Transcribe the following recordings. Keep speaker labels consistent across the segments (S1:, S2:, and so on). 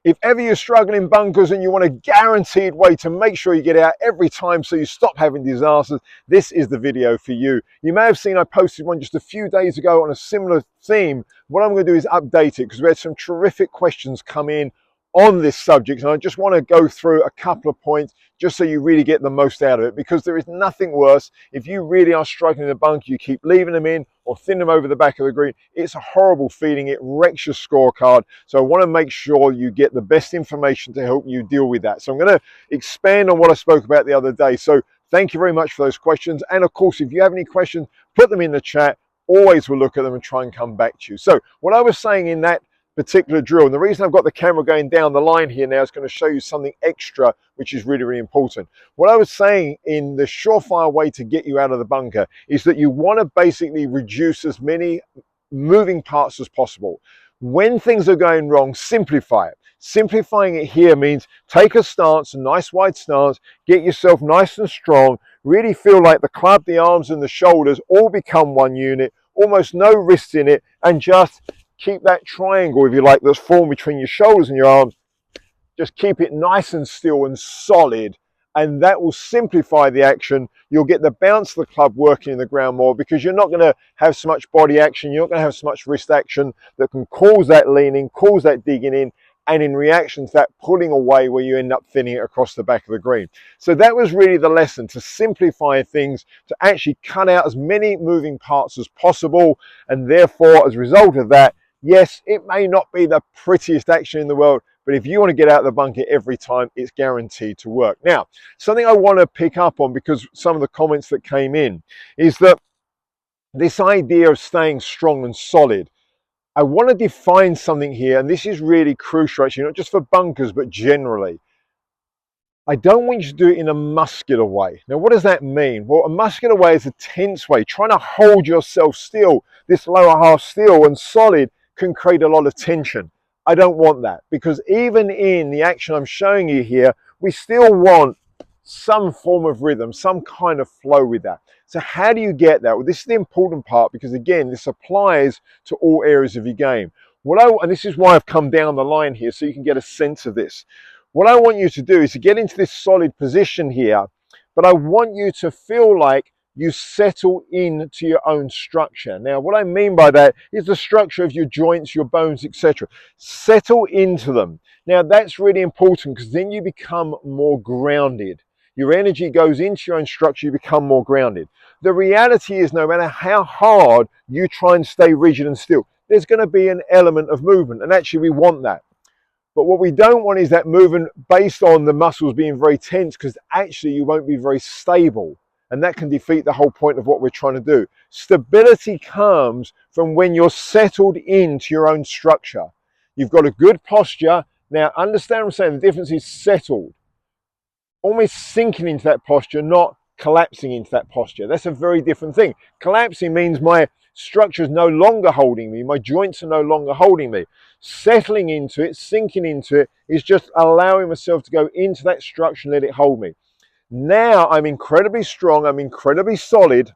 S1: If ever you're struggling bunkers and you want a guaranteed way to make sure you get out every time so you stop having disasters, this is the video for you. You may have seen I posted one just a few days ago on a similar theme. What I'm going to do is update it because we had some terrific questions come in on this subject, and I just want to go through a couple of points just so you really get the most out of it, because there is nothing worse if you really are struggling in a bunker, you keep leaving them in or thin them over the back of the green. It's a horrible feeling. It wrecks your scorecard. So I want to make sure you get the best information to help you deal with that. So I'm going to expand on what I spoke about the other day. So thank you very much for those questions. And of course, if you have any questions, put them in the chat. Always will look at them and try and come back to you. So what I was saying in that particular drill, and the reason I've got the camera going down the line here now is going to show you something extra which is really, really important. What I was saying in the surefire way to get you out of the bunker is that you want to basically reduce as many moving parts as possible. When things are going wrong, simplify it. Simplifying it here means take a stance, a nice wide stance, get yourself nice and strong, really feel like the club, the arms and the shoulders all become one unit, almost no wrists in it, and just keep that triangle, if you like, that's formed between your shoulders and your arms. Just keep it nice and still and solid, and that will simplify the action. You'll get the bounce of the club working in the ground more because you're not going to have so much body action. You're not going to have so much wrist action that can cause that leaning, cause that digging in, and in reaction to that pulling away where you end up thinning it across the back of the green. So that was really the lesson, to simplify things, to actually cut out as many moving parts as possible, and therefore as a result of that, yes, it may not be the prettiest action in the world, but if you want to get out of the bunker every time, it's guaranteed to work. Now, something I want to pick up on, because some of the comments that came in, is that this idea of staying strong and solid, I want to define something here, and this is really crucial actually, not just for bunkers, but generally. I don't want you to do it in a muscular way. Now, what does that mean? Well, a muscular way is a tense way, trying to hold yourself still, this lower half still and solid, can create a lot of tension. I don't want that, because even in the action I'm showing you here, we still want some form of rhythm, some kind of flow with that. So how do you get that? Well, this is the important part, because again, this applies to all areas of your game. And this is why I've come down the line here, so you can get a sense of this. What I want you to do is to get into this solid position here, but I want you to feel like you settle into your own structure. Now, what I mean by that is the structure of your joints, your bones, etc. Settle into them. Now, that's really important, because then you become more grounded. Your energy goes into your own structure, you become more grounded. The reality is, no matter how hard you try and stay rigid and still, there's going to be an element of movement, and actually we want that. But what we don't want is that movement based on the muscles being very tense, because actually you won't be very stable. And that can defeat the whole point of what we're trying to do. Stability comes from when you're settled into your own structure. You've got a good posture. Now, understand what I'm saying. The difference is settled. Almost sinking into that posture, not collapsing into that posture. That's a very different thing. Collapsing means my structure is no longer holding me. My joints are no longer holding me. Settling into it, sinking into it, is just allowing myself to go into that structure and let it hold me. Now I'm incredibly strong, I'm incredibly solid,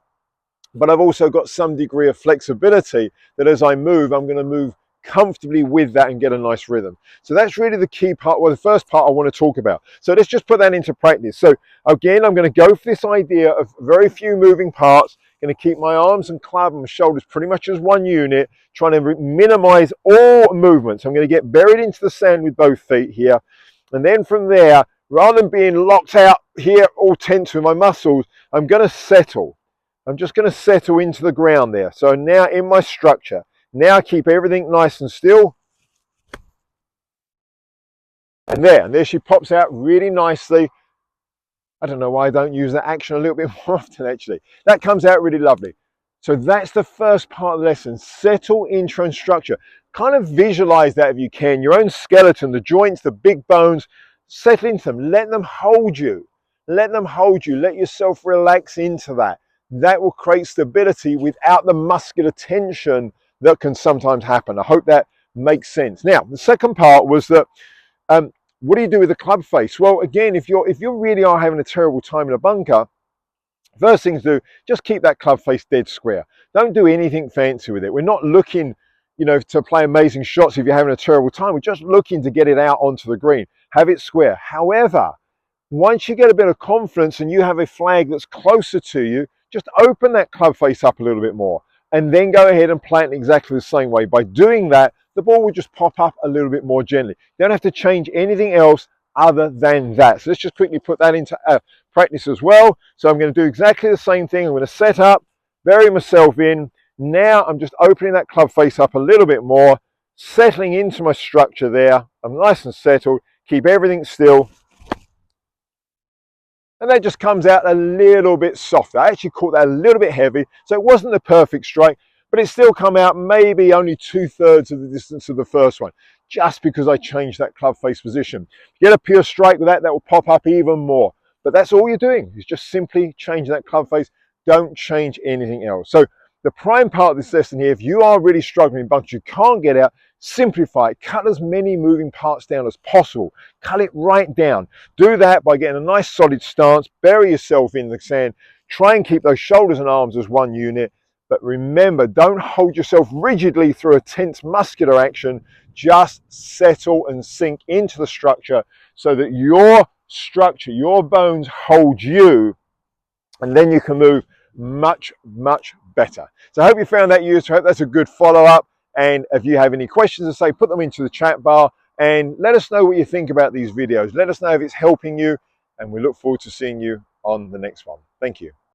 S1: but I've also got some degree of flexibility that as I move, I'm going to move comfortably with that and get a nice rhythm. So that's really the key part, well, the first part I want to talk about. So let's just put that into practice. So again, I'm going to go for this idea of very few moving parts, going to keep my arms and club and shoulders pretty much as one unit, trying to minimize all movements. I'm going to get buried into the sand with both feet here. And then from there, rather than being locked out here, all tense with my muscles, I'm going to settle. I'm just going to settle into the ground there. So now in my structure, now keep everything nice and still. And there she pops out really nicely. I don't know why I don't use that action a little bit more often, actually. That comes out really lovely. So that's the first part of the lesson. Settle into your own structure. Kind of visualize that if you can. Your own skeleton, the joints, the big bones, settle into them. Let them hold you. Let them hold you. Let yourself relax into that. That will create stability without the muscular tension that can sometimes happen. I hope that makes sense. Now, the second part was that what do you do with the club face? Well, again, if you really are having a terrible time in a bunker, first thing to do, just keep that club face dead square. Don't do anything fancy with it. We're not looking you know, to play amazing shots if you're having a terrible time. We're just looking to get it out onto the green, have it square. However, once you get a bit of confidence and you have a flag that's closer to you, just open that club face up a little bit more and then go ahead and play it in exactly the same way. By doing that, the ball will just pop up a little bit more gently. You don't have to change anything else other than that. So let's just quickly put that into practice as well. So I'm going to do exactly the same thing. I'm going to set up, bury myself in. Now I'm just opening that club face up a little bit more, settling into my structure there. I'm nice and settled, keep everything still. And that just comes out a little bit softer. I actually caught that a little bit heavy, so it wasn't the perfect strike, but it still come out maybe only 2/3 of the distance of the first one, just because I changed that club face position. If you get a pure strike with that, that will pop up even more. But that's all you're doing, is just simply changing that club face. Don't change anything else. So the prime part of this lesson here, if you are really struggling but you can't get out, simplify it. Cut as many moving parts down as possible. Cut it right down. Do that by getting a nice solid stance, bury yourself in the sand, try and keep those shoulders and arms as one unit. But remember, don't hold yourself rigidly through a tense muscular action. Just settle and sink into the structure so that your structure, your bones hold you, and then you can move much, much better. So I hope you found that useful. I hope that's a good follow-up. And if you have any questions to say, put them into the chat bar and let us know what you think about these videos. Let us know if it's helping you, and we look forward to seeing you on the next one. Thank you.